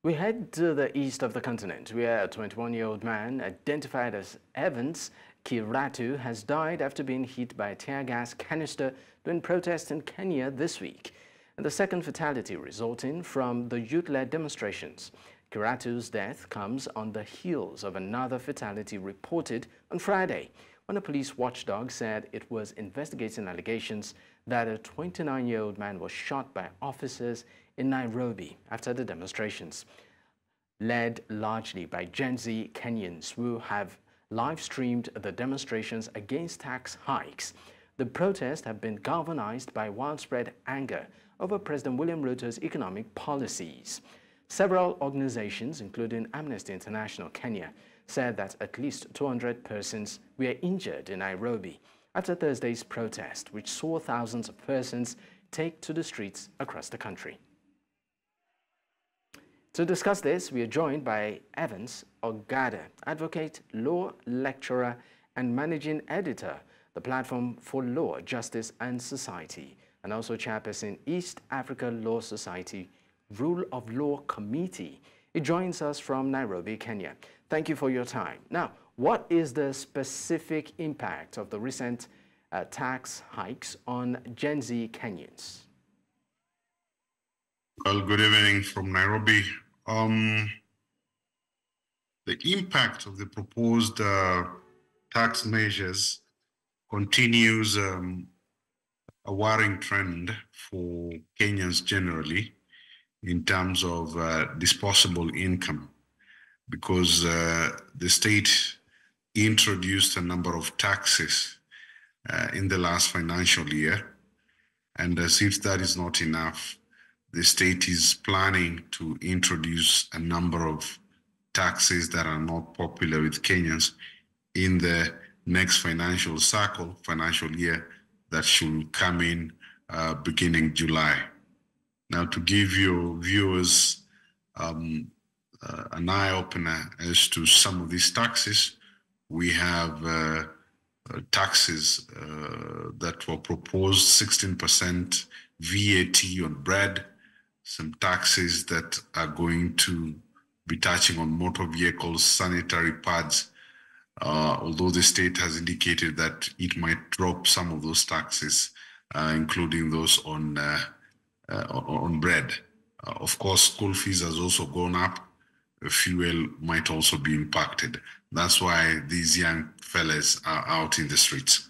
We head to the east of the continent, where a 21-year-old man identified as Evans Ogada has died after being hit by a tear gas canister during protests in Kenya this week, and the second fatality resulting from the youth-led demonstrations. Ogada's death comes on the heels of another fatality reported on Friday, when a police watchdog said it was investigating allegations that a 29-year-old man was shot by officers in Nairobi after the demonstrations. Led largely by Gen-Z Kenyans who have live-streamed the demonstrations against tax hikes, the protests have been galvanized by widespread anger over President William Ruto's economic policies. Several organizations, including Amnesty International Kenya, said that at least 200 persons were injured in Nairobi after Thursday's protest, which saw thousands of persons take to the streets across the country. To discuss this, we are joined by Evans Ogada, advocate, law lecturer, and managing editor, the Platform for Law, Justice and Society, and also chairperson, East Africa Law Society Rule of Law Committee. He joins us from Nairobi, Kenya. Thank you for your time. Now, what is the specific impact of the recent tax hikes on Gen Z Kenyans? Well, good evening from Nairobi. The impact of the proposed tax measures continues a worrying trend for Kenyans generally in terms of disposable income, because the state introduced a number of taxes in the last financial year, and as if that is not enough, the state is planning to introduce a number of taxes that are not popular with Kenyans in the next financial year that should come in beginning July. Now, to give your viewers an eye-opener as to some of these taxes, we have taxes that were proposed, 16% VAT on bread, some taxes that are going to be touching on motor vehicles, sanitary pads, although the state has indicated that it might drop some of those taxes, including those on bread. Of course, school fees has also gone up. Fuel might also be impacted. That's why these young fellas are out in the streets.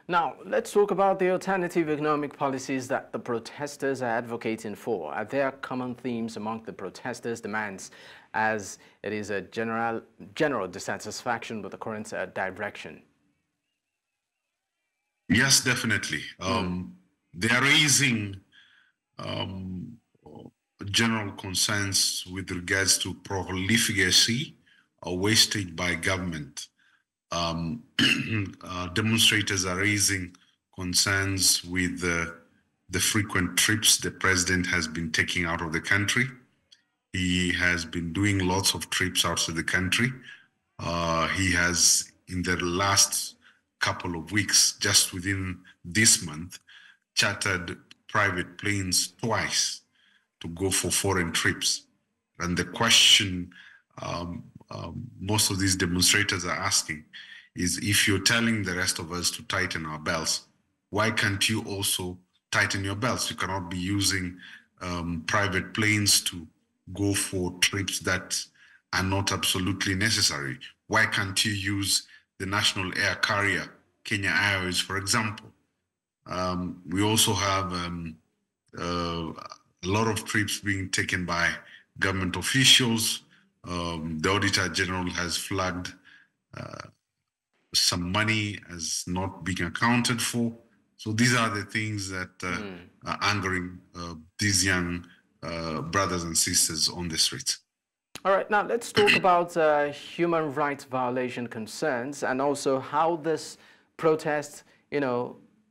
Now, let's talk about the alternative economic policies that the protesters are advocating for. Are there common themes among the protesters' demands, as it is a general dissatisfaction with the current direction? Yes, definitely. They are raising general concerns with regards to profligacy or wastage by government. Demonstrators are raising concerns with the frequent trips the president has been taking out of the country. He has been doing lots of trips out of the country. He has, in the last couple of weeks, just within this month, chartered private planes twice to go for foreign trips. And the question most of these demonstrators are asking is, if you're telling the rest of us to tighten our belts, why can't you also tighten your belts? You cannot be using private planes to go for trips that are not absolutely necessary. Why can't you use the national air carrier, Kenya Airways, for example? We also have a lot of trips being taken by government officials. The Auditor General has flagged some money as not being accounted for. So these are the things that are angering these young brothers and sisters on the streets. All right, now let's talk about human rights violation concerns and also how this protest,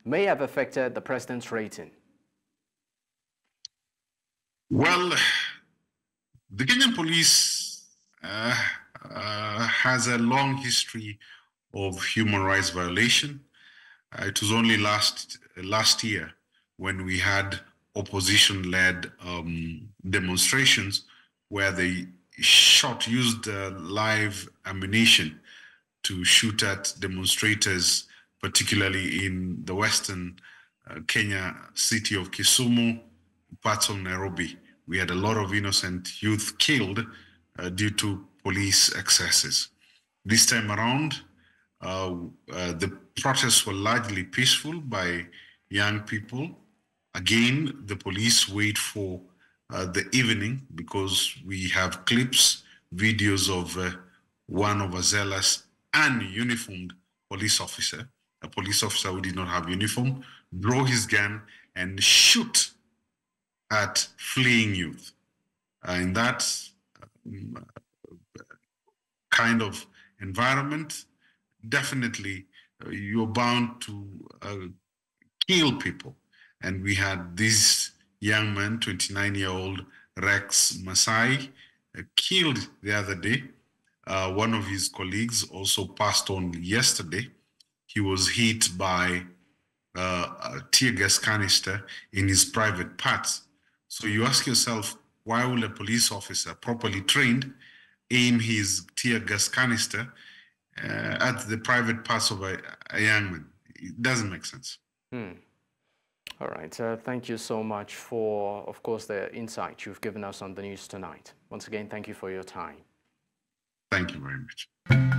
may have affected the president's rating. Well, the Kenyan police has a long history of human rights violation. It was only last year when we had opposition-led demonstrations where they used live ammunition to shoot at demonstrators, particularly in the western Kenya city of Kisumu, parts of Nairobi. We had a lot of innocent youth killed due to police excesses. This time around, the protests were largely peaceful by young people. Again, the police wait for the evening because we have clips, videos of one overzealous and uniformed police officer, a police officer who did not have uniform, draw his gun and shoot at fleeing youth. In that kind of environment, definitely you're bound to kill people. And we had this young man, 29-year-old Rex Masai, killed the other day. One of his colleagues also passed on yesterday. He was hit by a tear gas canister in his private parts. So you ask yourself, why will a police officer, properly trained, aim his tear gas canister at the private parts of a young man? It doesn't make sense. All right. Thank you so much for, of course, the insight you've given us on the news tonight. Once again, thank you for your time. Thank you very much.